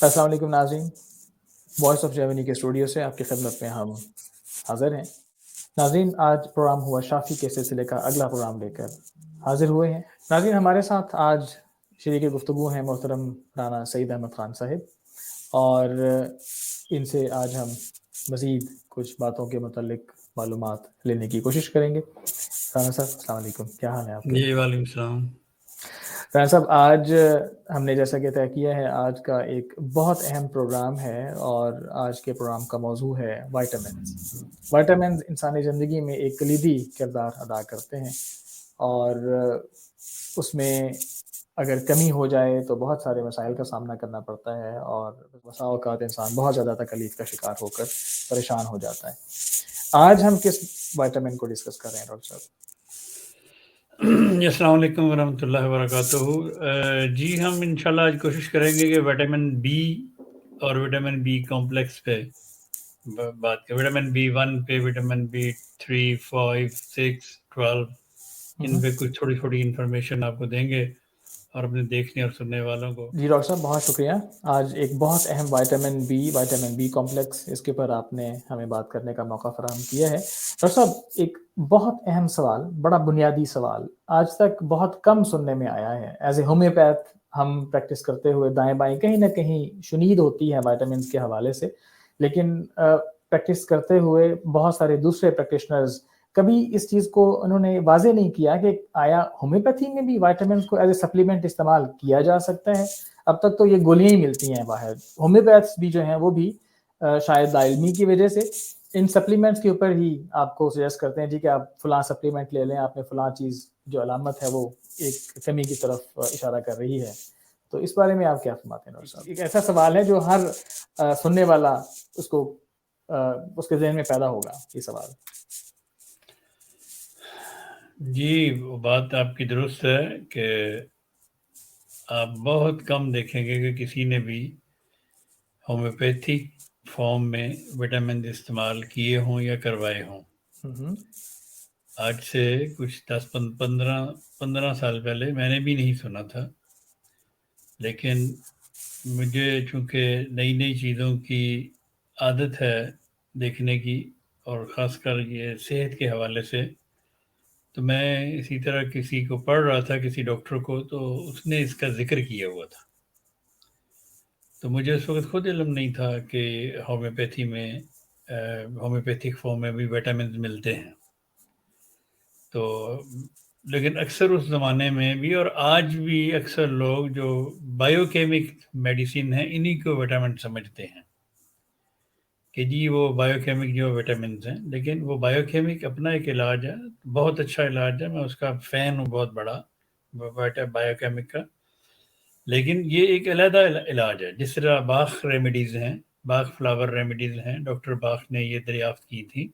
السلام علیکم ناظرین، وائس آف جرمنی کے اسٹوڈیو سے آپ کی خدمت میں ہم حاضر ہیں۔ ناظرین، آج پروگرام ہوا شافی کے سلسلے کا اگلا پروگرام لے کر حاضر ہوئے ہیں۔ ناظرین، ہمارے ساتھ آج شریک گفتگو ہیں محترم رانا سعید احمد خان صاحب، اور ان سے آج ہم مزید کچھ باتوں کے متعلق معلومات لینے کی کوشش کریں گے۔ رانا صاحب السلام علیکم، کیا حال ہے آپ کے؟ جی وعلیکم السلام۔ رانا صاحب، آج ہم نے جیسا کہ طے کیا ہے، آج کا ایک بہت اہم پروگرام ہے، اور آج کے پروگرام کا موضوع ہے وائٹامنز۔ وائٹامنز انسانی زندگی میں ایک کلیدی کردار ادا کرتے ہیں، اور اس میں اگر کمی ہو جائے تو بہت سارے مسائل کا سامنا کرنا پڑتا ہے، اور بسا اوقات انسان بہت زیادہ تکلیف کا شکار ہو کر پریشان ہو جاتا ہے۔ آج ہم کس وائٹامن کو ڈسکس کر رہے ہیں ڈاکٹر صاحب؟ السلام علیکم ورحمۃ اللہ وبرکاتہ۔ جی ہم انشاءاللہ آج کوشش کریں گے کہ وٹامن بی اور وٹامن بی کمپلیکس پہ بات کریں، وٹامن بی 1 پہ، وٹامن بی 3، 5، 6، 12، ان پہ کچھ تھوڑی تھوڑی انفارمیشن آپ کو دیں گے اور اپنے دیکھنے اور سننے والوں کو۔ جی ڈاکٹر صاحب، بہت شکریہ۔ آج ایک بہت اہم وائٹامن بی کمپلیکس، اس کے اوپر آپ نے ہمیں بات کرنے کا موقع فراہم کیا ہے۔ ڈاکٹر صاحب، ایک بہت اہم سوال، بڑا بنیادی سوال، آج تک بہت کم سننے میں آیا ہے۔ ایز اے ہومیوپیتھ ہم پریکٹس کرتے ہوئے دائیں بائیں کہیں نہ کہیں شنید ہوتی ہے وائٹامنس کے حوالے سے، لیکن پریکٹس کرتے ہوئے بہت سارے دوسرے پریکٹیشنرز کبھی اس چیز کو انہوں نے واضح نہیں کیا کہ آیا ہومیوپیتھی میں بھی وائٹامنس کو ایز اے سپلیمنٹ استعمال کیا جا سکتا ہے۔ اب تک تو یہ گولیاں ہی ملتی ہیں باہر، ہومیوپیتھس بھی جو ہیں وہ بھی شاید لاعلمی کی وجہ سے ان سپلیمنٹس کے اوپر ہی آپ کو سجیسٹ کرتے ہیں جی کہ آپ فلاں سپلیمنٹ لے لیں، آپ میں فلاں چیز جو علامت ہے وہ ایک کمی کی طرف اشارہ کر رہی ہے۔ تو اس بارے میں آپ کیا فرماتے ہیں ڈاکٹر صاحب؟ ایک ایسا سوال ہے جو ہر سننے والا اس کو اس کے ذہن میں پیدا ہوگا یہ سوال۔ جی وہ بات آپ کی درست ہے کہ آپ بہت کم دیکھیں گے کہ کسی نے بھی ہومیوپیتھک فارم میں وٹامن استعمال کیے ہوں یا کروائے ہوں۔ آج سے کچھ 10-15 سال پہلے میں نے بھی نہیں سنا تھا، لیکن مجھے چونکہ نئی نئی چیزوں کی عادت ہے دیکھنے کی، اور خاص کر یہ صحت کے حوالے سے، تو میں اسی طرح کسی کو پڑھ رہا تھا، کسی ڈاکٹر کو، تو اس نے اس کا ذکر کیا ہوا تھا، تو مجھے اس وقت خود علم نہیں تھا کہ ہومیوپیتھی میں ہومیوپیتھک فارم میں بھی وٹامنز ملتے ہیں۔ تو لیکن اکثر اس زمانے میں بھی اور آج بھی اکثر لوگ جو بائیو کیمک میڈیسن ہیں انہی کو وٹامن سمجھتے ہیں کہ جی وہ بائیو کیمک جو وٹامنز ہیں، لیکن وہ بائیو کیمک اپنا ایک علاج ہے، بہت اچھا علاج ہے، میں اس کا فین ہوں بہت بڑا بائیو کیمک کا، لیکن یہ ایک علیحدہ علاج ہے۔ جس طرح باخ ریمیڈیز ہیں، باخ فلاور ریمیڈیز ہیں، ڈاکٹر باخ نے یہ دریافت کی تھی،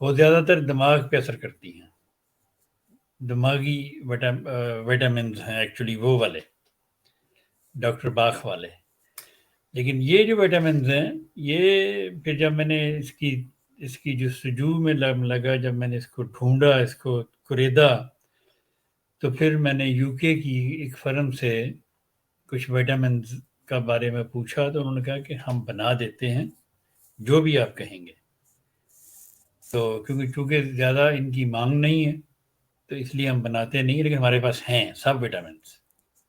وہ زیادہ تر دماغ پہ اثر کرتی ہیں، دماغی وٹامنز ہیں ایکچولی وہ والے، ڈاکٹر باخ والے۔ لیکن یہ جو وٹامنز ہیں، یہ پھر جب میں نے اس کی جستجو میں لگا، جب میں نے اس کو ڈھونڈا، اس کو خریدا، تو پھر میں نے یو کے کی ایک فرم سے کچھ وٹامنز کا بارے میں پوچھا، تو انہوں نے کہا کہ ہم بنا دیتے ہیں جو بھی آپ کہیں گے۔ تو چونکہ زیادہ ان کی مانگ نہیں ہے تو اس لیے ہم بناتے نہیں، لیکن ہمارے پاس ہیں سب وٹامنس۔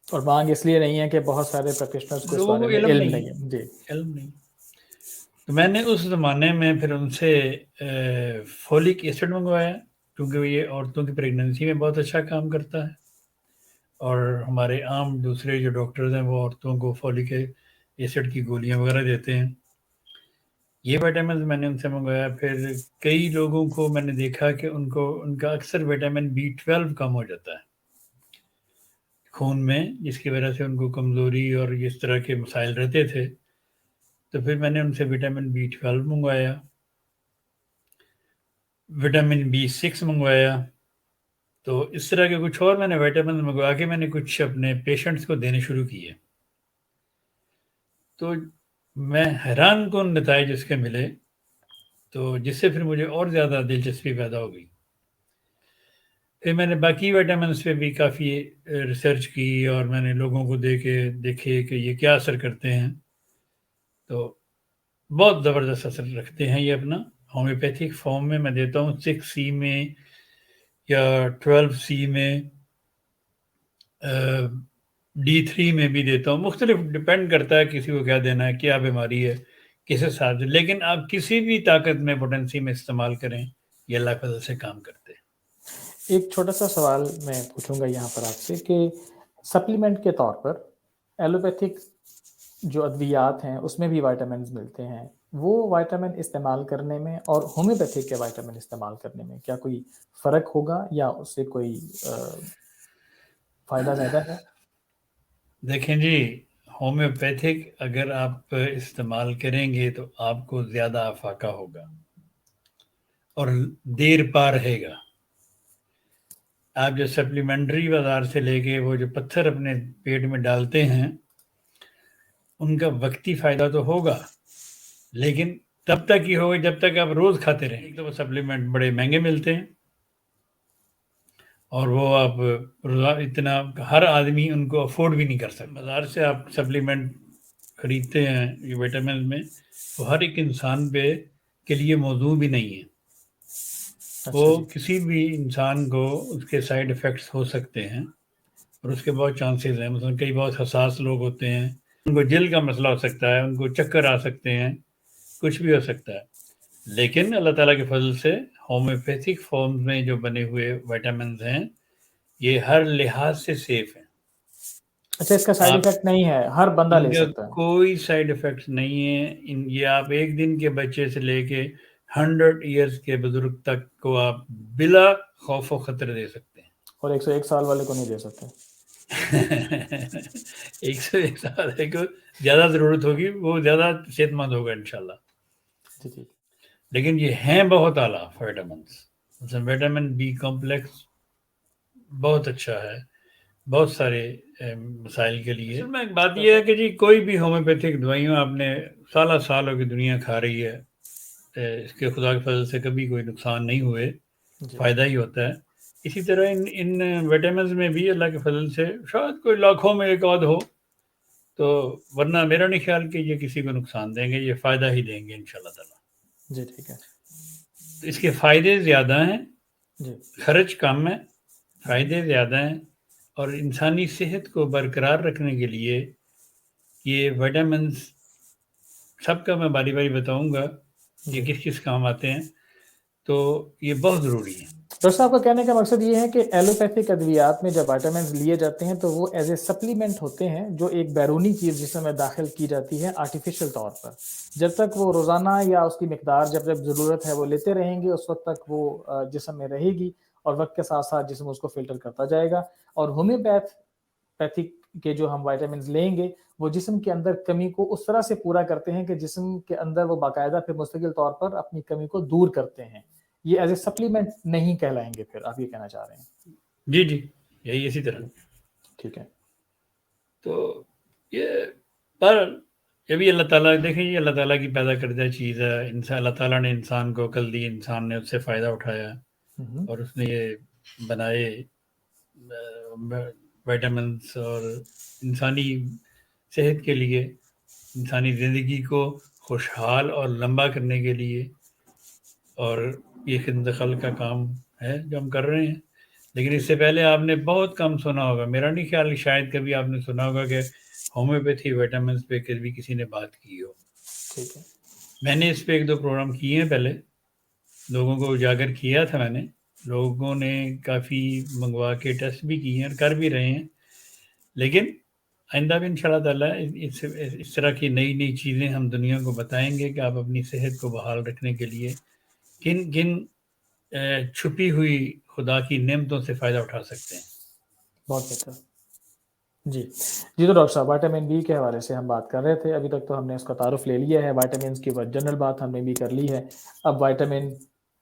اور مانگ اس لیے نہیں ہے کہ بہت سارے پریکٹیشنرز کو اس لوگوں بارے کو میں علم علم نہیں نہیں ہے۔ جی، علم نہیں۔ تو میں نے اس زمانے میں پھر ان سے فولک ایسڈ منگوایا، کیونکہ یہ عورتوں کی پریگننسی میں بہت اچھا کام کرتا ہے، اور ہمارے عام دوسرے جو ڈاکٹرز ہیں وہ عورتوں کو فولک ایسڈ کی گولیاں وغیرہ دیتے ہیں۔ یہ وٹامنز میں نے ان سے منگوایا۔ پھر کئی لوگوں کو میں نے دیکھا کہ ان کا اکثر وٹامن B12 کم ہو جاتا ہے خون میں، جس کی وجہ سے ان کو کمزوری اور اس طرح کے مسائل رہتے تھے۔ تو پھر میں نے ان سے وٹامن B12 منگوایا، وٹامن B6 منگوایا، تو اس طرح کے کچھ اور میں نے وٹامن منگوا کے میں نے کچھ اپنے پیشنٹس کو دینے شروع کیے۔ تو میں حیران کن نتائج اس کے ملے، تو جس سے پھر مجھے اور زیادہ دلچسپی پیدا ہو گئی۔ پھر میں نے باقی وائٹامنس پہ بھی کافی ریسرچ کی اور میں نے لوگوں کو دیکھے کہ یہ کیا اثر کرتے ہیں، تو بہت زبردست اثر رکھتے ہیں یہ اپنا۔ ہومیوپیتھک فارم میں دیتا ہوں 6C میں یا 12C میں، D3 میں بھی دیتا ہوں، مختلف ڈپینڈ کرتا ہے کسی کو کیا دینا ہے، کیا بیماری ہے، کس حساب سے، لیکن آپ کسی بھی طاقت میں پوٹینسی میں استعمال کریں، یہ اللہ کے فضل سے کام کرتے ہیں۔ ایک چھوٹا سا سوال میں پوچھوں گا یہاں پر آپ سے کہ سپلیمنٹ کے طور پر ایلوپیتھک جو ادویات ہیں اس میں بھی وائٹامنز ملتے ہیں، وہ وائٹامن استعمال کرنے میں اور ہومیوپیتھک کے وائٹامن استعمال کرنے میں کیا کوئی فرق ہوگا یا اس سے کوئی فائدہ زیادہ ہے؟ دیکھیں جی، ہومیوپیتھک اگر آپ استعمال کریں گے تو آپ کو زیادہ افاقہ ہوگا اور دیر پا رہے گا۔ آپ جو سپلیمنٹری بازار سے لے کے وہ جو پتھر اپنے پیٹ میں ڈالتے ہیں، ان کا وقتی فائدہ تو ہوگا، لیکن تب تک ہی ہوگا جب تک آپ روز کھاتے رہیں۔ تو وہ سپلیمنٹ بڑے مہنگے ملتے ہیں اور وہ آپ اتنا ہر آدمی ان کو افورڈ بھی نہیں کر سکتا۔ بازار سے آپ سپلیمنٹ خریدتے ہیں یہ وٹامن میں، وہ ہر ایک انسان کے لیے موضوع بھی نہیں ہے۔ وہ کسی بھی انسان کو اس کے سائیڈ ایفیکٹس ہو سکتے ہیں اور اس کے بہت چانسز ہیں۔ مثلا کئی بہت حساس لوگ ہوتے ہیں، ان کو جلد کا مسئلہ ہو سکتا ہے، ان کو چکر آ سکتے ہیں، کچھ بھی ہو سکتا ہے، لیکن اللہ تعالیٰ کے فضل سے ہومیوپیتھک فارمز میں جو بنے ہوئے وائٹامنز ہیں یہ ہر لحاظ سے سیف ہیں۔ اچھا، اس کا سائیڈ ایفیکٹ نہیں ہے، ہر بندہ ان لے کا سکتا ہے؟ کوئی سائیڈ ایفیکٹس نہیں ہے۔ یہ آپ ایک دن کے بچے سے لے کے 100 ایئرز کے بزرگ تک کو آپ بلا خوف و خطر دے سکتے ہیں۔ اور 101 سال والے کو نہیں دے سکتے؟ 101 سال کو زیادہ ضرورت ہوگی، وہ زیادہ صحت مند ہوگا انشاءاللہ۔ جی لیکن یہ ہیں بہت اعلیٰ وائٹامنس۔ وٹامن بی کمپلیکس بہت اچھا ہے بہت سارے مسائل کے لیے۔ میں ایک بات یہ ہے کہ جی کوئی بھی ہومیوپیتھک دوائیوں آپ نے سالوں کی دنیا کھا رہی ہے، اس کے خدا کے فضل سے کبھی کوئی نقصان نہیں ہوئے، فائدہ ہی ہوتا ہے۔ اسی طرح ان وٹامنز میں بھی اللہ کے فضل سے شاید کوئی لاکھوں میں ایک آدھ ہو، تو ورنہ میرا نہیں خیال کہ یہ کسی کو نقصان دیں گے، یہ فائدہ ہی دیں گے انشاءاللہ تعالیٰ۔ جی ٹھیک ہے۔ اس کے فائدے زیادہ ہیں، جی خرچ کم ہے، فائدے زیادہ ہیں، اور انسانی صحت کو برقرار رکھنے کے لیے یہ وٹامنز سب کا میں باری باری بتاؤں گا یہ کس کس کام آتے ہیں، تو یہ بہت ضروری ہے۔ ڈاکٹر صاحب کا کہنے کا مقصد یہ ہے کہ ایلوپیتھک ادویات میں جب وائٹامنز لیے جاتے ہیں تو وہ ایز اے سپلیمنٹ ہوتے ہیں، جو ایک بیرونی چیز جسم میں داخل کی جاتی ہے آرٹیفیشل طور پر۔ جب تک وہ روزانہ یا اس کی مقدار جب ضرورت ہے وہ لیتے رہیں گے، اس وقت تک وہ جسم میں رہے گی اور وقت کے ساتھ ساتھ جسم اس کو فلٹر کرتا جائے گا۔ اور ہومیوپیتھک کے جو ہم وائٹامنز لیں گے وہ جسم کے اندر کمی کو اس طرح سے پورا کرتے ہیں کہ جسم کے اندر وہ باقاعدہ پھر مستقل طور پر اپنی کمی کو دور کرتے ہیں۔ یہ ایز اے سپلیمنٹ نہیں کہلائیں گے، پھر آپ یہ کہنا چاہ رہے ہیں؟ جی یہی اسی طرح۔ ٹھیک ہے۔ تو یہ بھی اللہ تعالیٰ، دیکھیں یہ اللہ تعالیٰ کی پیدا کردہ چیز ہے۔ اللہ تعالیٰ نے انسان کو عقل دی، انسان نے اس سے فائدہ اٹھایا اور اس نے یہ بنائے وائٹامنس، اور انسانی صحت کے لیے، انسانی زندگی کو خوشحال اور لمبا کرنے کے لیے، اور یہ خدمت خلق کا کام ہے جو ہم کر رہے ہیں۔ لیکن اس سے پہلے آپ نے بہت کم سنا ہوگا، میرا نہیں خیال شاید کبھی آپ نے سنا ہوگا کہ ہومیوپیتھی وائٹامنس پہ کبھی کسی نے بات کی ہو۔ ٹھیک ہے۔ میں نے اس پہ 1-2 پروگرام کیے ہیں پہلے، لوگوں کو اجاگر کیا تھا میں نے، لوگوں نے کافی منگوا کے ٹیسٹ بھی کیے ہیں اور کر بھی رہے ہیں، لیکن آئندہ بھی انشاءاللہ تعالیٰ اس طرح کی نئی چیزیں ہم دنیا کو بتائیں گے کہ آپ اپنی صحت کو بحال رکھنے کے لیے کن چھپی ہوئی خدا کی نعمتوں سے فائدہ اٹھا سکتے ہیں۔ بہت بہتر۔ جی تو ڈاکٹر صاحب وائٹامن بی کے حوالے سے ہم بات کر رہے تھے، ابھی تک تو ہم نے اس کا تعارف لے لیا ہے، وائٹامنس کی جنرل بات ہم نے بھی کر لی ہے۔ اب وائٹامن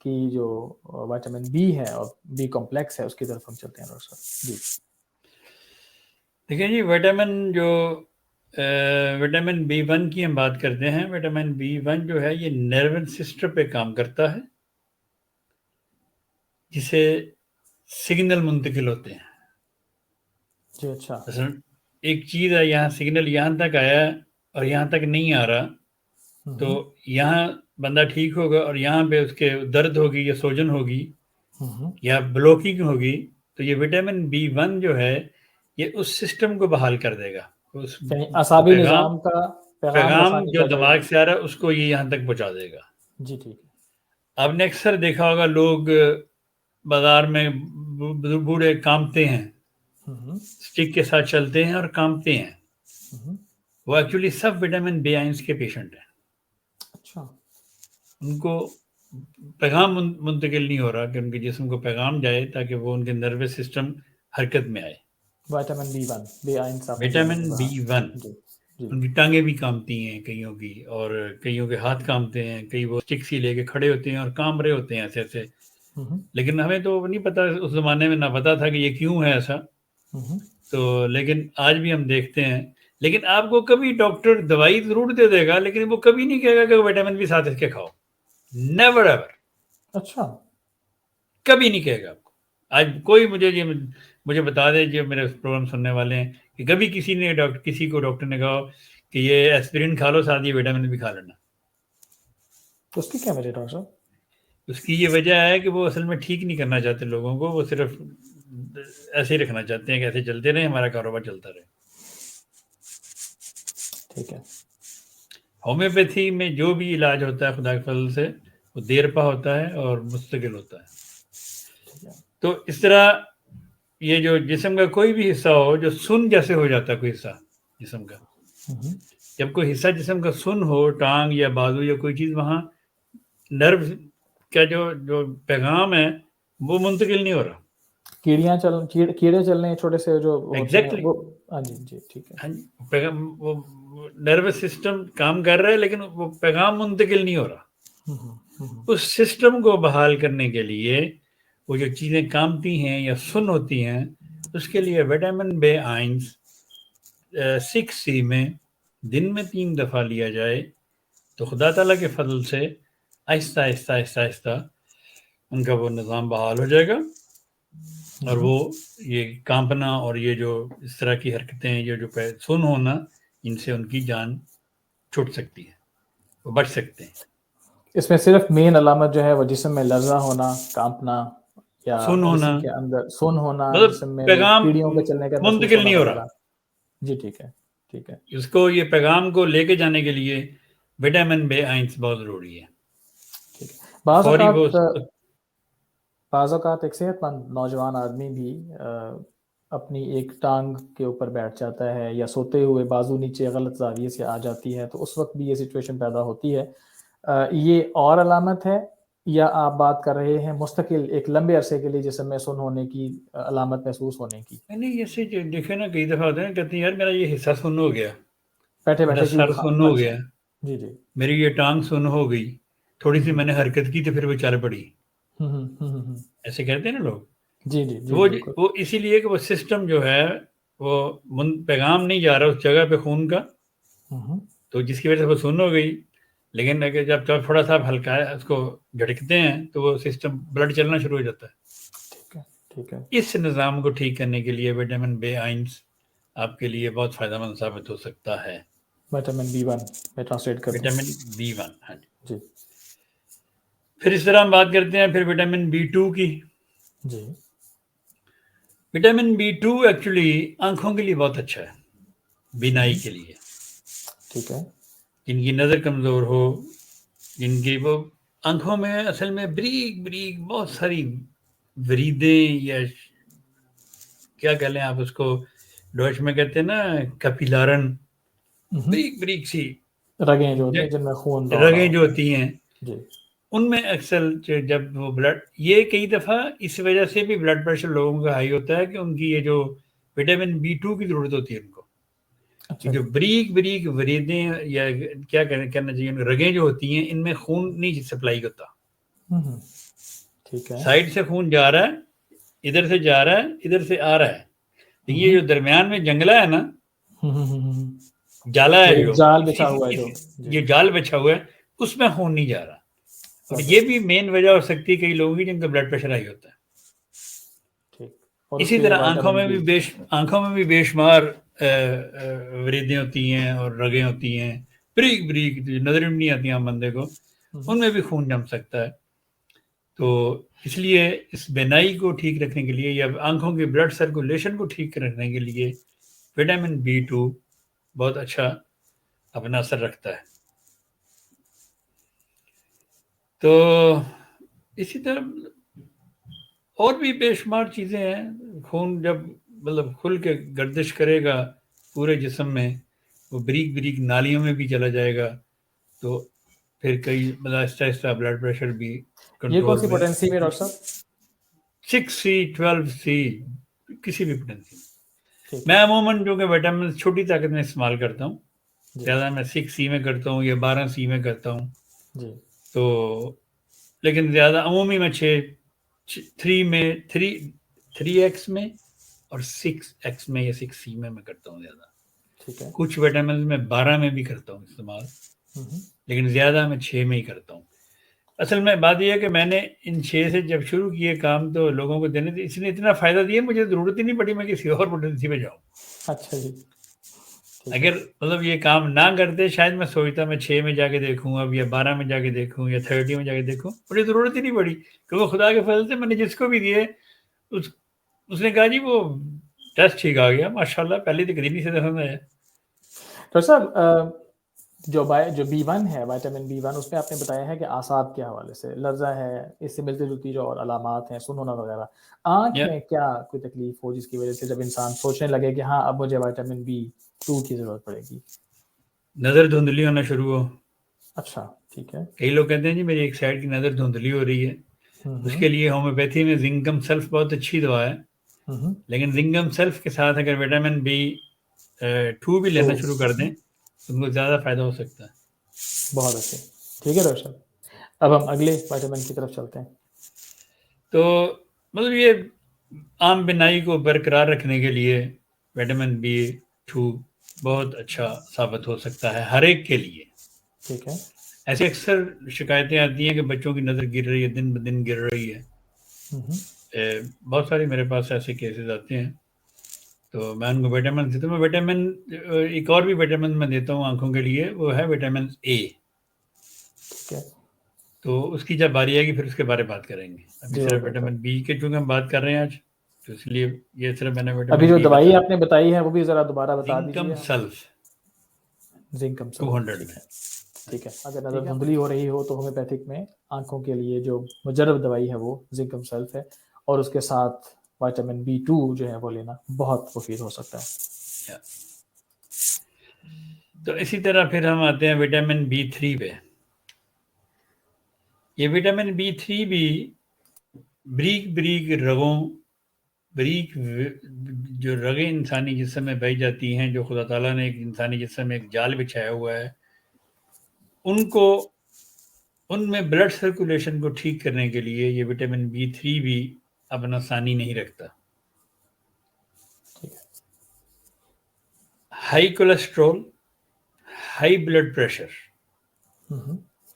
کی جو وائٹامن بی ہے اور بی کمپلیکس ہے اس کی طرف ہم چلتے ہیں ڈاکٹر صاحب۔ جی دیکھیں جی، وٹامن B1 کی ہم بات کرتے ہیں۔ وٹامن B1 جو ہے یہ نروس سسٹم پہ کام کرتا ہے، جسے سگنل منتقل ہوتے ہیں. جی اچھا. مثلا ایک چیز ہے یہاں سگنل یہاں تک آیا اور یہاں تک نہیں آ رہا, تو یہاں بندہ ٹھیک ہوگا اور یہاں پہ اس کے درد ہوگی یا سوجن ہوگی یا بلوکنگ ہوگی, تو یہ وٹامن B1 جو ہے یہ اس سسٹم کو بحال کر دے گا. اس یعنی اعصابی نظام کا پیغام رسانی جو کا دماغ سے آ رہا ہے اس کو یہ یہاں تک پہنچا دے گا. جی ٹھیک ہے. آپ نے اکثر دیکھا ہوگا لوگ بازار میں بوڑھے کامتے ہیں, اسٹک کے ساتھ چلتے ہیں اور کامتے ہیں, وہ ایکچولی سب وٹامن B1 کے پیشنٹ ہیں. اچھا. ان کو پیغام منتقل نہیں ہو رہا کہ ان کے جسم کو پیغام جائے تاکہ وہ ان کے نروس سسٹم حرکت میں آئے. وٹامن B1 وٹامن B1 جی جی ان کی ٹانگیں بھی کامتی ہیں کئیوں کی, اور کئیوں کے ہاتھ کامتے ہیں, کئی وہ اسٹک سی لے کے کھڑے ہوتے ہیں اور کام رہے ہوتے ہیں ایسے ایسے. لیکن ہمیں تو نہیں پتا, اس زمانے میں نہ پتا تھا کہ یہ کیوں ہے ایسا. تو لیکن آج بھی ہم دیکھتے ہیں. لیکن آپ کو کبھی ڈاکٹر دوائی ضرور دے دے گا, لیکن وہ کبھی نہیں کہے گا کہ وٹامن B ساتھ اس کے کھاؤ. Never ever. اچھا. کبھی نہیں کہے گا آپ کو. آج کوئی مجھے بتا دے جو میرے پروگرام سننے والے ہیں کہ کبھی کسی کو ڈاکٹر نے کہا کہ یہ ایسپرین کھا لو ساتھ یہ وٹامن بھی کھا لینا. اس کی کیا وجہ ڈاکٹر صاحب؟ اس کی یہ وجہ ہے کہ وہ اصل میں ٹھیک نہیں کرنا چاہتے لوگوں کو, وہ صرف ایسے ہی رکھنا چاہتے ہیں کہ ایسے چلتے رہے, ہمارا کاروبار چلتا رہے. ٹھیک ہے. ہومیوپیتھی میں جو بھی علاج ہوتا ہے خدا کے فضل سے وہ دیر پا ہوتا ہے اور مستقل ہوتا ہے. تو اس طرح یہ جو جسم کا کوئی بھی حصہ ہو جو سن جیسے ہو جاتا ہے, کوئی حصہ جسم کا, جب کوئی حصہ جسم کا سن ہو, ٹانگ یا بازو یا کوئی چیز, وہاں نرو کا جو پیغام ہے وہ منتقل نہیں ہو رہا. کیڑے چلنے چھوٹے سے جو ہوتے ہیں وہ. ہاں جی جی ٹھیک ہے. پیغام وہ نروس سسٹم کام کر رہا ہے لیکن وہ پیغام منتقل نہیں ہو رہا. اس سسٹم کو بحال کرنے کے لیے وہ جو چیزیں کامتی ہیں یا سن ہوتی ہیں, اس کے لیے وٹامن B1 6C میں دن میں 3 دفعہ لیا جائے تو خدا تعالیٰ کے فضل سے آہستہ آہستہ آہستہ آہستہ ان کا وہ نظام بحال ہو جائے گا, اور وہ یہ کانپنا اور یہ جو اس طرح کی حرکتیں, یہ جو سن ہونا, ان سے ان کی جان چھوٹ سکتی ہے, وہ بچ سکتے ہیں. اس میں صرف مین علامت جو ہے وہ جسم میں لرزہ ہونا, کانپنا, یا سن ہونا, جسم کے اندر سن ہونا, مطلب جسم میں وہ پیغام کیڑیوں کے چلنے کا محسوس منتقل ہونا نہیں ہو وغیرہ. رہا. جی ٹھیک ہے ٹھیک ہے. اس کو یہ پیغام کو لے کے جانے کے لیے وٹامن B1 بہت ضروری ہے. ٹھیک ہے. بعض اوقات ایک صحت مند نوجوان آدمی بھی اپنی ایک ٹانگ کے اوپر بیٹھ جاتا ہے یا سوتے ہوئے بازو نیچے غلط زاویے سے آ جاتی ہے, تو اس وقت بھی یہ سچویشن پیدا ہوتی ہے. یہ اور علامت ہے یا آپ بات کر رہے ہیں مستقل ایک لمبے عرصے کے لیے جسم میں سن ہونے کی علامت محسوس ہونے کی؟ نہیں, ایسے دیکھے نا کئی دفعہ ہوتے ہیں کہتے ہیں یار میرا یہ حصہ سن ہو گیا, بیٹھے میرا بیٹھے سر سن ہو گیا, جی جی, میری یہ ٹانگ سن ہو گئی, تھوڑی سی میں نے حرکت کی تو پھر وہ چل پڑی. ایسے کہتے ہیں نا لوگ. جی جی جی, وہ اسی لیے کہ وہ سسٹم جو ہے وہ پیغام نہیں جا رہا اس جگہ پہ خون کا, تو جس کی وجہ سے وہ سن ہو گئی. لیکن اگر جب تھوڑا سا ہلکا اس کو جھٹکتے ہیں تو وہ سسٹم بلڈ چلنا شروع ہو جاتا ہے. ٹھیک ہے. اس نظام کو ٹھیک کرنے کے لیے وٹامن B1 آپ کے لیے بہت فائدہ مند ثابت ہو سکتا ہے. وٹامن B1 میں ٹرانسلیٹ کرتا ہوں. Vitamin B1. ہاں جی. پھر اس طرح ہم بات کرتے ہیں پھر وٹامن B2 کی. جی. وٹامن B2 ایکچولی آنکھوں کے لیے بہت اچھا ہے, بینائی کے لیے. ٹھیک ہے. جن کی نظر کمزور ہو, جن کی وہ آنکھوں میں اصل میں بریک بہت ساری وریدیں یا کیا کہہ لیں آپ اس کو, ڈوچ میں کہتے ہیں نا کپیلارن, بریک سی رگیں جو ہوتی ہیں جن میں خون رگیں جو ہوتی ہیں, جی, ان میں اکثر جب وہ بلڈ, یہ کئی دفعہ اس وجہ سے بھی بلڈ پریشر لوگوں کا ہائی ہوتا ہے کہ ان کی یہ جو وٹامن B2 کی ضرورت ہوتی ہے ان کو. جو بریک وریدیں یا کیا کرنا چاہیے, رگیں جو ہوتی ہیں ان میں خون نہیں سپلائی ہوتا. ٹھیک ہے. سائڈ سے خون جا رہا ہے, ادھر سے جا رہا ہے, ادھر سے آ رہا ہے, یہ جو درمیان میں جنگلہ ہے نا, جالا ہے جو جال بچھا ہوا ہے, یہ جال بچھا ہوا ہے, اس میں خون نہیں جا رہا. اور یہ بھی مین وجہ ہو سکتی ہے کئی لوگوں کی جن کا بلڈ پریشر ہائی ہوتا ہے. اور اس اسی کے طرح وائٹامن آنکھوں میں بھی بے شمار وریدیں ہوتی ہیں اور رگیں ہوتی ہیں، بریک بریک جو نظر میں نہیں آتی ہیں بندے کو، ان میں بھی خون جم سکتا ہے. تو اس لیے اس بینائی کو ٹھیک رکھنے کے لیے یا آنکھوں کے بلڈ سرکولیشن کو ٹھیک رکھنے کے لیے وٹامن B2 بہت اچھا اپنا اثر رکھتا ہے. تو اسی طرح اور بھی بے شمار چیزیں ہیں. خون جب مطلب کھل کے گردش کرے گا پورے جسم میں، وہ بریک بریک نالیوں میں بھی چلا جائے گا، تو پھر کئی مطلب آہستہ آہستہ بلڈ پریشر بھی یہ کون کنٹرول سی میں. پوٹینسی میں ڈاکٹر صاحب؟ 6C 12C کسی بھی پوٹینسی میں. ٹھیک میں ہے عموماً جو کہ وٹامن چھوٹی طاقت میں استعمال کرتا ہوں، جی زیادہ میں 6C میں کرتا ہوں یا 12C میں کرتا ہوں. جی تو لیکن زیادہ عمومی میں 3X میں اور 6X میں یا 6C میں کرتا ہوں زیادہ. ٹھیک ہے. کچھ وٹامن میں 12 میں بھی کرتا ہوں استعمال، لیکن زیادہ میں 6 میں ہی کرتا ہوں. اصل میں بات یہ ہے کہ میں نے ان 6 سے جب شروع کیے کام تو لوگوں کو دینے، اس نے اتنا فائدہ دیا مجھے ضرورت ہی نہیں پڑی میں کسی اور پوٹینسی پہ جاؤں. اچھا جی ٹھیک ہے. اگر مطلب یہ کام نہ کرتے شاید میں سوچتا میں 6 میں جا کے دیکھوں اب، یا 12 میں جا کے دیکھوں، یا 30 میں جا کے دیکھوں. مجھے ضرورت ہی نہیں پڑی کیونکہ خدا کے فضل سے میں نے جس کو بھی دیے اس نے کہا جی وہ ٹیسٹ ٹھیک آ گیا ماشاء اللہ. پہلے تو قریبی سے پسند آیا. ڈاکٹر صاحب جو B1 ہے وائٹامن B1 اس میں آپ نے بتایا ہے کہ اعصاب کے حوالے سے لرزہ ہے، اس سے ملتی جلتی جو اور علامات ہیں سنونا وغیرہ. آنکھ میں کیا کوئی تکلیف ہو جس کی وجہ سے جب انسان سوچنے لگے کہ ہاں اب مجھے وائٹامن B2 کی ضرورت پڑے گی؟ نظر دھندلی ہونا شروع ہو. اچھا ٹھیک ہے. کئی لوگ کہتے ہیں جی میری ایک سائڈ کی نظر دھندلی ہو رہی ہے. اس کے لیے ہومیوپیتھی میں زنکم سلف بہت اچھی دوا ہے، لیکن زنکم سلف کے ساتھ اگر وٹامن B2 بھی لینا شروع کر دیں تو ان کو زیادہ فائدہ ہو سکتا ہے. بہت اچھے. ٹھیک ہے ڈاکٹر صاحب، اب ہم اگلے وائٹامن کی طرف چلتے ہیں. تو مطلب یہ عام بینائی کو برقرار رکھنے کے لیے وٹامن B2 بہت اچھا ثابت ہو سکتا ہے ہر ایک کے لیے. ٹھیک ہے. ایسے اکثر شکایتیں آتی ہیں کہ بچوں کی نظر گر رہی ہے، دن بدن گر رہی ہے. بہت سارے میرے پاس ایسے کیسز آتے ہیں، تو میں ان کو وٹامن دیتا ہوں. میں وٹامن ایک اور بھی وٹامن میں دیتا ہوں آنکھوں کے لیے، وہ ہے وٹامن A. ٹھیک ہے. تو اس کی جب باری آئے گی پھر اس کے بارے میں بات کریں گے. ابھی صرف وٹامن B کے چونکہ ہم بات کر رہے ہیں آج، تو اس لیے یہ صرف میں نے ابھی وٹامن جو B دوائی بتایا. آپ نے بتائی ہے وہ بھی ذرا دوبارہ بتا زنکم دیجیے. سلف زنکم 200 ٹھیک میں. ہے. ٹھیک ہے. اگر نظر دھندلی ہو رہی ہو تو ہومیوپیتھک میں آنکھوں کے لیے جو مجرب دوائی ہے وہ زنکم سلف ہے، اور اس کے ساتھ وائٹامن B2 جو ہے وہ لینا بہت مفید ہو سکتا ہے. تو اسی طرح پھر ہم آتے ہیں وٹامن B3 پہ. یہ وٹامن B3 بھی بریک جو رگیں انسانی جسم میں بہی جاتی ہیں، جو خدا تعالیٰ نے ایک انسانی جسم میں ایک جال بچھایا ہوا ہے، ان میں بلڈ سرکولیشن کو ٹھیک کرنے کے لیے یہ وٹامن B3 بھی اپنا ثانی نہیں رکھتا. High cholesterol, high blood pressure,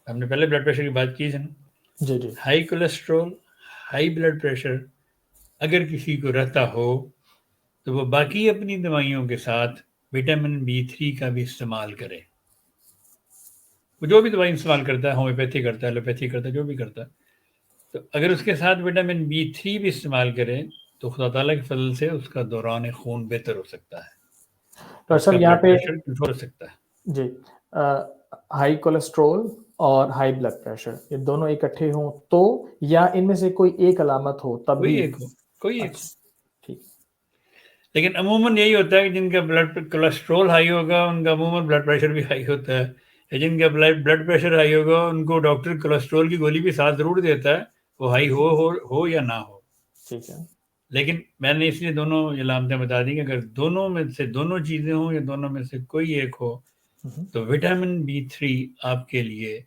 ہم نے پہلے بلڈ پریشر کی بات کی ہے نا. جی جی. High cholesterol, high blood pressure اگر کسی کو رہتا ہو تو وہ باقی اپنی دوائیوں کے ساتھ وٹامن B3 کا بھی استعمال کرے. وہ جو بھی دوائی استعمال کرتا ہے، ہومیوپیتھی کرتا ہے، ایلوپیتھی کرتا ہے، جو بھی کرتا ہے، تو اگر اس کے ساتھ وٹامن B3 بھی استعمال کرے تو خدا تعالیٰ کے فضل سے اس کا دوران خون بہتر ہو سکتا ہے، ڈاکٹر اس کا صاحب یہاں بلڈ پہ پریشر کنٹرول ہو سکتا ہے. جی ہائی کولیسٹرول اور ہائی بلڈ پریشر یہ دونوں اکٹھے ہوں تو، یا ان میں سے کوئی ایک علامت ہو تب کوئی بھی؟ ایک ہو. اچھا ٹھیک. لیکن عموماً یہی ہوتا ہے کہ جن کا بلڈ کولیسٹرول ہائی ہوگا ان کا عموماً بلڈ پریشر بھی ہائی ہوتا ہے، یا جن کا بلڈ پریشر ہائی ہوگا ان کو ڈاکٹر کولیسٹرول کی گولی بھی ساتھ ضرور دیتا ہے، وہ ہائی ہو یا نہ ہو. ٹھیک ہے. لیکن میں نے اس لیے دونوں علامتیں بتا دی کہ اگر دونوں میں سے دونوں چیزیں ہوں یا دونوں میں سے کوئی ایک ہو تو وٹامن B3 آپ کے لیے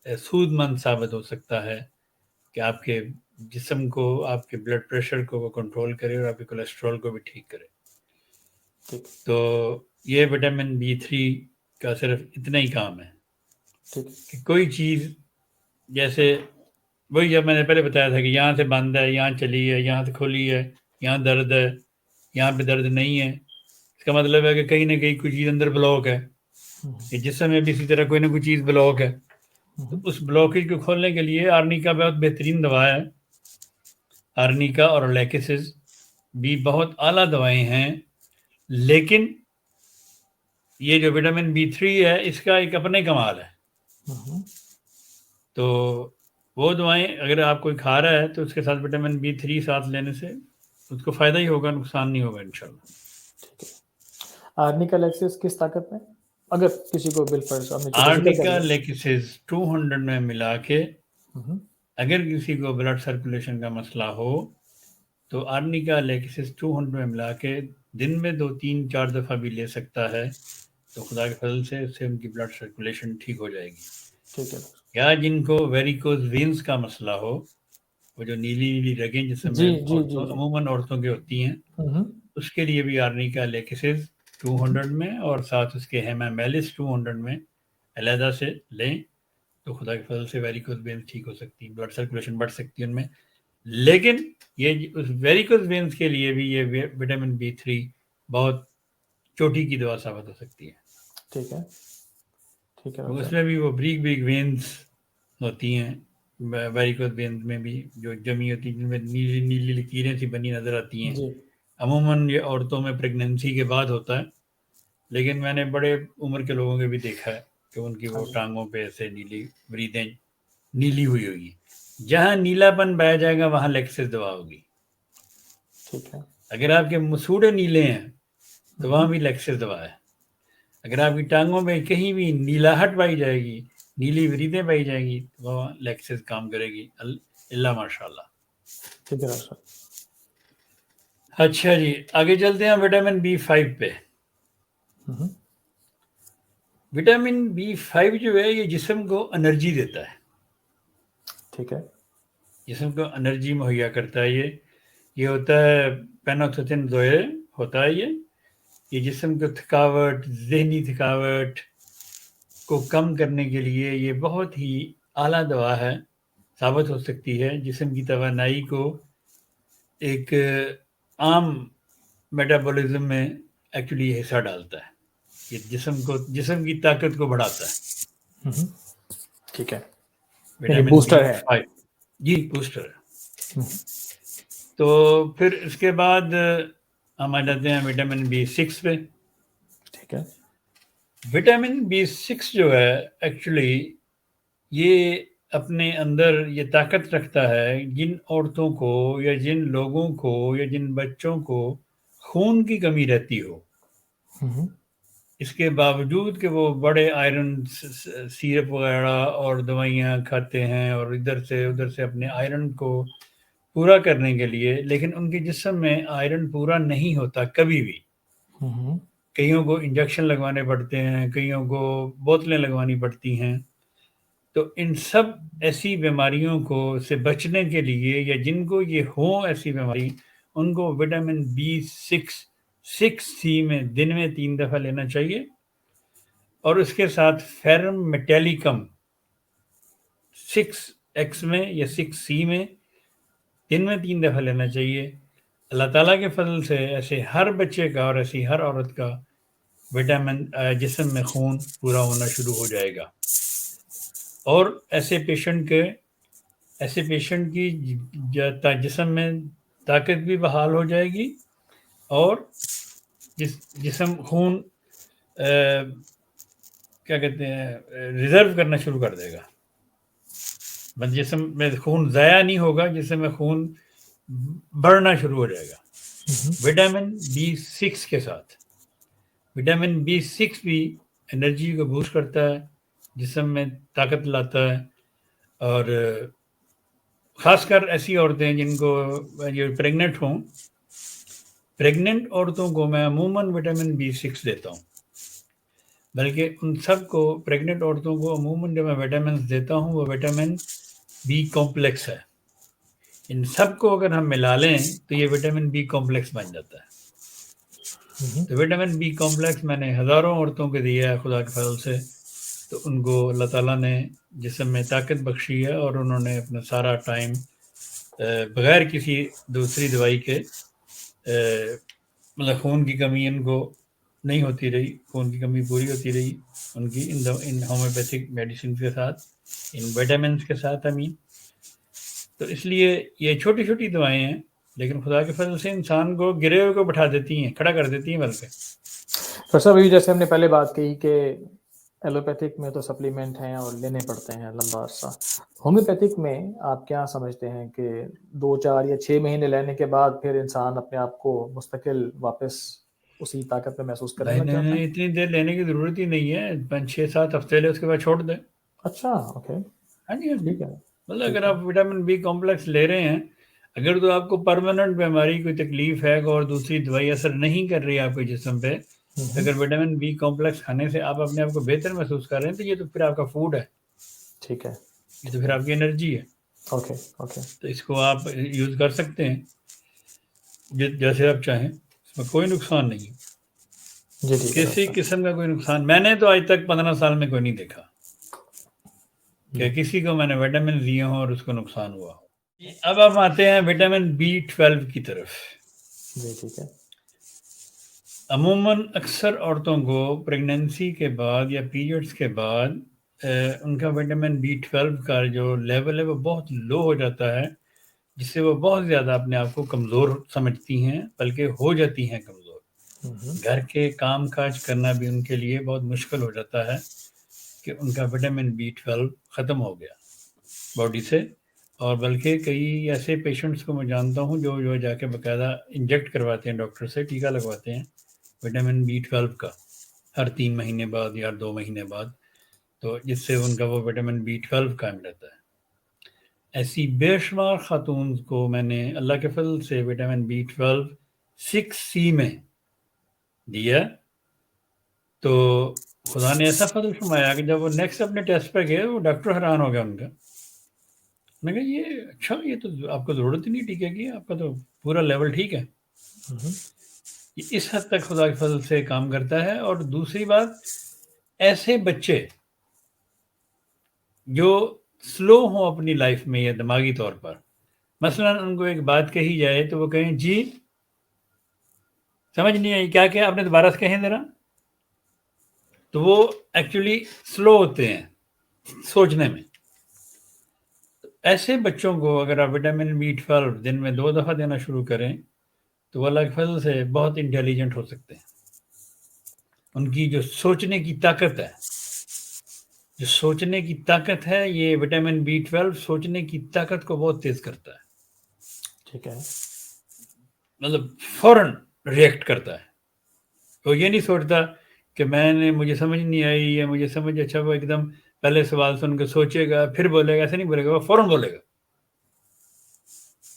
سود مند ثابت ہو سکتا ہے کہ آپ کے جسم کو، آپ کے بلڈ پریشر کو وہ کنٹرول کرے اور آپ کے کولیسٹرول کو بھی ٹھیک کرے. تو یہ وٹامن B3 کا صرف اتنا ہی کام ہے کہ کوئی چیز جیسے وہی جب میں نے پہلے بتایا تھا کہ یہاں سے بند ہے، یہاں چلی ہے، یہاں سے کھولی ہے، یہاں درد ہے، یہاں پہ درد نہیں ہے، اس کا مطلب ہے کہ کہیں نہ کہیں کوئی چیز اندر بلاک ہے. یہ جسم میں بھی اسی طرح کوئی نہ کوئی چیز بلاک ہے. تو اس بلاکیج کو کھولنے کے لیے آرنیکا بہت بہترین دوا ہے. آرنیکا اور لیکسس بھی بہت اعلیٰ دوائیں ہیں، لیکن یہ جو وٹامن B3 ہے اس کا ایک اپنے کمال ہے. تو وہ دوائیں اگر آپ کوئی کھا رہا ہے تو اس کے ساتھ وٹامن B3 ساتھ لینے سے اس کو فائدہ ہی ہوگا، نقصان نہیں ہوگا انشاءاللہ. آرنیکا لیکسس کس طاقت میں؟ اگر کسی کو بالفرض آپ نے ذکر کر آرنیکا لیا. لیکسس 200 میں ملا کے اگر کسی کو بلڈ سرکولیشن کا مسئلہ ہو تو آرنیکا لیکسس 200 میں ملا کے دن میں 2-3-4 دفعہ بھی لے سکتا ہے، تو خدا کے فضل سے اس سے ان کی بلڈ سرکولیشن ٹھیک ہو جائے گی. ٹھیک ہے. یا جن کو ویریکوز وینز کا مسئلہ ہو، وہ جو نیلی نیلی رگیں جسم میں عموماً عورتوں کی ہوتی ہیں، اس کے لیے بھی آرنیکا لیکسس 200 میں اور ساتھ اس کے ہیما میلس 200 میں علیحدہ سے لیں تو خدا کے فضل سے ویریکوز وینز ٹھیک ہو سکتی ہیں، بلڈ سرکولیشن بڑھ سکتی ہے ان میں. لیکن یہ اس ویریکوز وینز کے لیے بھی یہ وٹامن B3 بہت چوٹی کی دوا ثابت ہو سکتی ہے. ٹھیک ہے. ٹھیک ہے. اس میں بھی وہ بریک وینز ہوتی ہیں، ویریکوز وینز میں بھی جو جمی ہوتی ہیں، جن میں نیلی نیلی لکیریں سی بنی نظر آتی ہیں. عموماً یہ عورتوں میں پریگننسی کے بعد ہوتا ہے، لیکن میں نے بڑے عمر کے لوگوں کے بھی دیکھا ہے کہ ان کی وہ ٹانگوں پہ ایسے نیلی وریدیں نیلی ہوئی ہوگی. جہاں نیلا پن بہ جائے گا وہاں لیکسس دوا ہوگی. ٹھیک ہے. اگر آپ کے مسوڑے نیلے ہیں تو وہاں بھی لیکسس دوا ہے. اگر آپ کی ٹانگوں میں کہیں بھی نیلاہٹ پائی جائے گی، نیلی وریدیں پائی جائیں گی، تو وہ لیکسس کام کرے گی. اللہ ماشاء اللہ. ٹھیک ہے ڈاکٹر صاحب. اچھا جی، آگے چلتے ہیں وٹامن B5 پہ. وٹامن B5 جو ہے یہ جسم کو انرجی دیتا ہے. ٹھیک ہے. جسم کو انرجی مہیا کرتا ہے. یہ ہوتا ہے پینوکسٹین زوئے ہوتا ہے. یہ جسم کو تھکاوٹ، ذہنی تھکاوٹ کو کم کرنے کے لیے یہ بہت ہی اعلیٰ دوا ہے، ثابت ہو سکتی ہے. جسم کی توانائی کو ایک عام میٹابولزم میں ایکچولی حصہ ڈالتا ہے. یہ جسم کی طاقت کو بڑھاتا ہے. ٹھیک ہے. وٹامن بوسٹر ہے. جی بوسٹر ہے. تو پھر اس کے بعد ہم آ جاتے ہیں وٹامن B6 پہ. ٹھیک ہے. وٹامن B6 جو ہے ایکچولی یہ اپنے اندر یہ طاقت رکھتا ہے جن عورتوں کو یا جن لوگوں کو یا جن بچوں کو خون کی کمی رہتی ہو، اس کے باوجود کہ وہ بڑے آئرن سیرپ وغیرہ اور دوائیاں کھاتے ہیں اور ادھر سے ادھر سے اپنے آئرن کو پورا کرنے کے لیے، لیکن ان کے جسم میں آئرن پورا نہیں ہوتا کبھی بھی. کئیوں کو انجیکشن لگوانے پڑتے ہیں، کئیوں کو بوتلیں لگوانی پڑتی ہیں. تو ان سب ایسی بیماریوں کو سے بچنے کے لیے یا جن کو یہ ہوں ایسی بیماری، ان کو وٹامن B6 میں دن میں 3 دفعہ لینا چاہیے. اور اس کے ساتھ فیرم میٹیلیکم 6X میں یا 6C میں دن میں 3 دفعہ لینا چاہیے. اللہ تعالیٰ کے فضل سے ایسے ہر بچے کا اور ایسی ہر عورت کا وٹامن جسم میں خون پورا ہونا شروع ہو جائے گا. اور ایسے پیشنٹ کی جسم میں طاقت بھی بحال ہو جائے گی اور جسم خون کیا کہتے ہیں ریزرو کرنا شروع کر دے گا. جسم میں خون ضائع نہیں ہوگا، جسم میں خون بڑھنا شروع ہو جائے گا. وٹامن B6 کے ساتھ وٹامن B6 بھی انرجی کو بوسٹ کرتا ہے، جسم میں طاقت لاتا ہے. اور خاص کر ایسی عورتیں جن کو جو پریگننٹ ہوں، پریگننٹ عورتوں کو میں عموماً وٹامن B6 دیتا ہوں. بلکہ ان سب کو پریگننٹ عورتوں کو عموماً جو میں وٹامنس دیتا ہوں وہ وٹامن B کمپلیکس ہے. ان سب کو اگر ہم ملا لیں تو یہ وٹامن B کمپلیکس بن جاتا ہے. تو وٹامن B کمپلیکس میں نے ہزاروں عورتوں کو دیا ہے خدا کے فضل سے. تو ان کو اللہ تعالیٰ نے جسم میں طاقت بخشی ہے اور انہوں نے اپنا سارا ٹائم بغیر کسی دوسری دوائی کے مطلب خون کی کمی ان کو نہیں ہوتی رہی، خون کی کمی پوری ہوتی رہی ان کی ان ہومیوپیتھک میڈیسن کے ساتھ، ان وٹامنس کے ساتھ تو اس لیے یہ چھوٹی چھوٹی دعائیں ہیں، لیکن خدا کے فضل سے انسان کو گرے ہوئے کو بٹھا دیتی ہیں، کھڑا کر دیتی ہیں بلکہ۔ ڈاکٹر صاحب ابھی جیسے ہم نے پہلے بات کہی کہ ایلوپیتھک میں تو سپلیمنٹ ہیں اور لینے پڑتے ہیں لمبا عرصہ، ہومیوپیتھک میں آپ کیا سمجھتے ہیں کہ 2 4 یا 6 مہینے لینے کے بعد پھر انسان اپنے آپ کو مستقل واپس اسی طاقت میں محسوس کرنے لگ جاتا ہے؟ اتنی دیر لینے کی ضرورت ہی نہیں ہے، 5 6 7 ہفتے لے، اس کے بعد چھوڑ دیں۔ اچھا اوکے ہاں جی ٹھیک ہے، مطلب اگر آپ وٹامن بی کمپلیکس لے رہے ہیں، اگر تو آپ کو پرماننٹ بیماری کوئی تکلیف ہے اور دوسری دوائی اثر نہیں کر رہی آپ کے جسم پہ، اگر وٹامن بی کمپلیکس کھانے سے آپ اپنے آپ کو بہتر محسوس کر رہے ہیں تو یہ تو پھر آپ کا فوڈ ہے، ٹھیک ہے، یہ تو پھر آپ کی انرجی ہے، اوکے اوکے، تو اس کو آپ یوز کر سکتے ہیں جیسے آپ چاہیں، اس میں کوئی نقصان نہیں ہے، جی ٹھیک ہے کسی قسم کا کوئی نقصان میں نے تو آج تک 15 سال میں کوئی نہیں دیکھا کہ کسی کو میں نے وٹامن لیے ہوں اور اس کو نقصان ہوا ہو۔ اب ہم آتے ہیں وٹامن B12 کی طرف۔ جی ٹھیک ہے، عموماً اکثر عورتوں کو پریگننسی کے بعد یا پیریڈز کے بعد ان کا وٹامن B12 کا جو لیول ہے وہ بہت لو ہو جاتا ہے، جس سے وہ بہت زیادہ اپنے آپ کو کمزور سمجھتی ہیں، بلکہ ہو جاتی ہیں کمزور۔ گھر کے کام کاج کرنا بھی ان کے لیے بہت مشکل ہو جاتا ہے کہ ان کا وٹامن B12 ختم ہو گیا باڈی سے، اور بلکہ کئی ایسے پیشنٹس کو میں جانتا ہوں جو جا کے باقاعدہ انجیکٹ کرواتے ہیں، ڈاکٹر سے ٹیکہ لگواتے ہیں وٹامن B12 کا ہر 3 مہینے بعد یا 2 مہینے بعد، تو جس سے ان کا وہ وٹامن B12 قائم رہتا ہے۔ ایسی بے شمار خاتون کو میں نے اللہ کے فضل سے وٹامن B12 6C میں دیا، تو خدا نے ایسا فضل فرمایا کہ جب وہ نیکسٹ اپنے ٹیسٹ پہ گئے وہ ڈاکٹر حیران ہو گیا ان کا، میں کہا یہ اچھا، یہ تو آپ کو ضرورت ہی نہیں ٹیکے کی، آپ کا تو پورا لیول ٹھیک ہے۔ یہ اس حد تک خدا کے فضل سے کام کرتا ہے۔ اور دوسری بات، ایسے بچے جو سلو ہوں اپنی لائف میں یا دماغی طور پر، مثلا ان کو ایک بات کہی جائے تو وہ کہیں جی سمجھ نہیں آئی، کیا آپ نے دوبارہ سے کہیں ذرا، تو وہ ایکچولی سلو ہوتے ہیں سوچنے میں۔ ایسے بچوں کو اگر آپ وٹامن B12 دن میں 2 دفعہ دینا شروع کریں تو وہ اللہ کے فضل سے بہت انٹیلیجنٹ ہو سکتے ہیں۔ ان کی جو سوچنے کی طاقت ہے، یہ وٹامن B12 سوچنے کی طاقت کو بہت تیز کرتا ہے، ٹھیک ہے، مطلب فوراً ریئیکٹ کرتا ہے۔ وہ یہ نہیں سوچتا کہ مجھے سمجھ نہیں آئی یا مجھے سمجھ، اچھا وہ ایک دم پہلے سوال سن کے سوچے گا پھر بولے گا، ایسے نہیں بولے گا، وہ فوراً بولے گا۔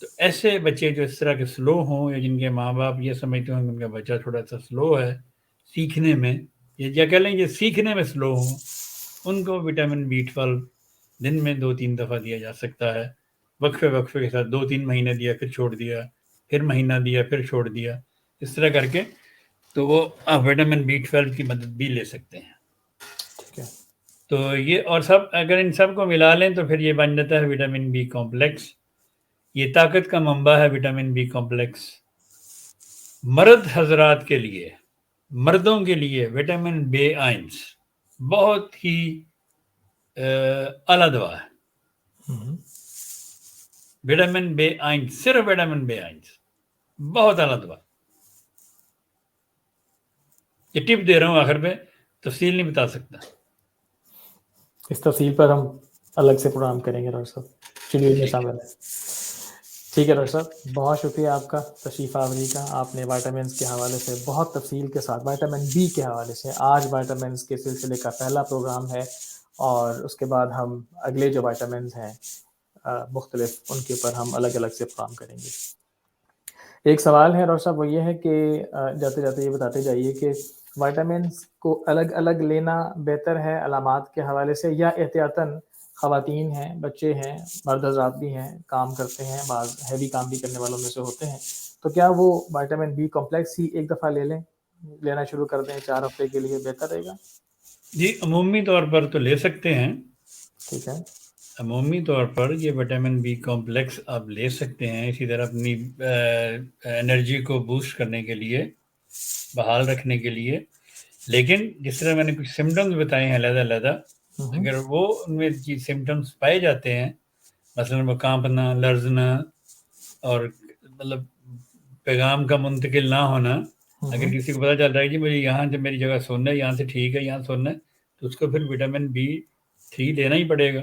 تو ایسے بچے جو اس طرح کے سلو ہوں، یا جن کے ماں باپ یہ سمجھتے ہوں کہ ان کا بچہ تھوڑا سا سلو ہے سیکھنے میں، یا کہہ لیں یہ سیکھنے میں سلو ہوں، ان کو وٹامن B12 دن میں 2 3 دفعہ دیا جا سکتا ہے، وقفے کے ساتھ 2 3 مہینے دیا پھر چھوڑ دیا، پھر مہینہ دیا پھر چھوڑ دیا، اس طرح کر کے تو وہ آپ وٹامن B12 کی مدد بھی لے سکتے ہیں۔ ٹھیک ہے، تو یہ اور سب اگر ان سب کو ملا لیں تو پھر یہ بن جاتا ہے وٹامن B کمپلیکس۔ یہ طاقت کا منبع ہے وٹامن B کمپلیکس۔ مرد حضرات کے لیے، مردوں کے لیے وٹامن B1 بہت ہی اعلیٰ دوا ہے۔ وٹامن B1، صرف وٹامن B1 بہت اعلیٰ دوا۔ یہ ٹپ دے رہا ہوں آخر پہ، تفصیل نہیں بتا سکتا، اس تفصیل پر ہم الگ سے پروگرام کریں گے ڈاکٹر صاحب، شیڈیول میں شامل ہے۔ ٹھیک ہے ڈاکٹر صاحب، بہت شکریہ آپ کا تشریف آوری کا۔ آپ نے وائٹامنس کے حوالے سے بہت تفصیل کے ساتھ، وائٹامن B کے حوالے سے آج وائٹامنس کے سلسلے کا پہلا پروگرام ہے، اور اس کے بعد ہم اگلے جو وائٹامنس ہیں مختلف، ان کے اوپر ہم الگ الگ سے پروگرام کریں گے۔ ایک سوال ہے ڈاکٹر صاحب، وہ یہ ہے کہ جاتے جاتے یہ بتاتے جائیے کہ وائٹامنس کو الگ الگ لینا بہتر ہے علامات کے حوالے سے، یا احتیاطاً خواتین ہیں، بچے ہیں، مرد حضرات بھی ہیں، کام کرتے ہیں، بعض ہیوی کام بھی کرنے والوں میں سے ہوتے ہیں، تو کیا وہ وائٹامن B کمپلیکس ہی ایک دفعہ لینا شروع کر دیں 4 ہفتے کے لیے، بہتر رہے گا؟ جی عمومی طور پر تو لے سکتے ہیں، ٹھیک ہے، عمومی طور پر یہ وٹامن بی کمپلیکس آپ لے سکتے ہیں اسی طرح اپنی انرجی کو بوسٹ کرنے کے لیے، بحال رکھنے کے لیے، لیکن جس طرح میں نے کچھ سمٹمز بتائے ہیں علیحدہ علیحدہ، اگر وہ ان میں سمٹمز پائے جاتے ہیں، مثلاً وہ کانپنا، لرزنا اور مطلب پیغام کا منتقل نہ ہونا، اگر کسی کو پتہ چل رہا ہے کہ مجھے یہاں سے میری جگہ سننا ہے، یہاں سے ٹھیک ہے، یہاں سننا ہے، تو اس کو پھر وٹامن B3 لینا ہی پڑے گا،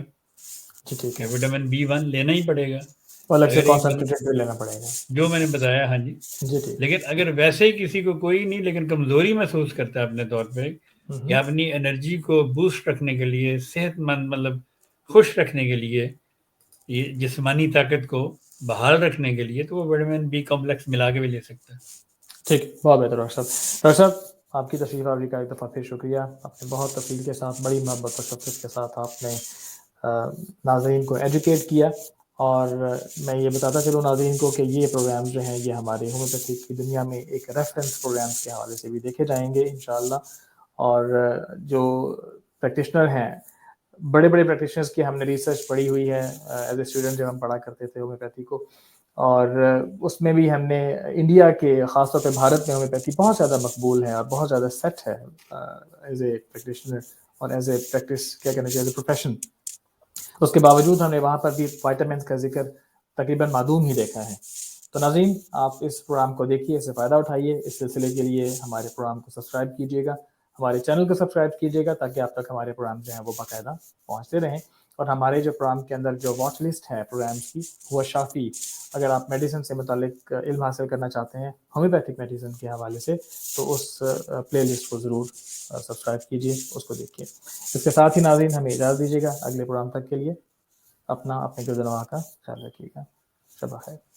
جی ٹھیک ہے، وٹامن B1 لینا ہی پڑے گا، الگ سے اگر ایک کانسنٹریٹڈ بھی لینا پڑے گا، جو میں نے بتایا، ہاں جی۔ جی ٹھیک ہے، لیکن اگر ویسے ہی کسی کو کوئی نہیں لیکن کمزوری محسوس کرتا ہے اپنے طور پہ یا اپنی انرجی کو بوسٹ رکھنے کے لیے، صحت مند مطلب خوش رکھنے کے لیے، یہ جسمانی طاقت کو بحال رکھنے کے لیے، تو وہ وٹامن B کمپلیکس ملا کے بھی لے سکتا ہے۔ ٹھیک، بہت بہتر ڈاکٹر صاحب۔ ڈاکٹر صاحب آپ کی تشریف آوری کا ایک دفعہ پھر شکریہ، آپ نے بہت تفصیل کے ساتھ، بڑی محبت و شفقت کے ساتھ آپ نے ناظرین کو ایجوکیٹ کیا، اور میں یہ بتاتا چلوں ناظرین کو کہ یہ پروگرام جو ہیں یہ ہمارے ہومیوپیتھی کی دنیا میں ایک ریفرنس پروگرامز کے حوالے سے بھی دیکھے جائیں گے انشاءاللہ، اور جو پریکٹیشنر ہیں، بڑے بڑے پریکٹیشنرز کی ہم نے ریسرچ پڑھی ہوئی ہے ایز اے اسٹوڈنٹ جب ہم پڑھا کرتے تھے ہومیوپیتھی کو، اور اس میں بھی ہم نے انڈیا کے خاص طور پہ بھارت میں ہومیوپیتھی بہت زیادہ مقبول ہے اور بہت زیادہ سیٹ ہے ایز اے پریکٹیشنر اور ایز اے پریکٹس کیا کہنا چاہیے ایز اے پروفیشن۔ اس کے باوجود ہم نے وہاں پر بھی وائٹامنس کا ذکر تقریباً معدوم ہی دیکھا ہے۔ تو ناظرین آپ اس پروگرام کو دیکھیے، اس سے فائدہ اٹھائیے، اس سلسلے کے لیے ہمارے پروگرام کو سبسکرائب کیجیے گا، ہمارے چینل کو سبسکرائب کیجیے گا تاکہ آپ تک ہمارے پروگرام جو ہیں وہ باقاعدہ پہنچتے رہیں، اور ہمارے جو پروگرام کے اندر جو واچ لسٹ ہے پروگرامز کی وہ شافی، اگر آپ میڈیسن سے متعلق علم حاصل کرنا چاہتے ہیں ہومیوپیتھک میڈیسن کے حوالے سے، تو اس پلے لسٹ کو ضرور سبسکرائب کیجیے، اس کو دیکھیے۔ اس کے ساتھ ہی ناظرین ہمیں اجازت دیجیے گا، اگلے پروگرام تک کے لیے اپنے گرد نواح کا خیال رکھیے گا، شب بخیر۔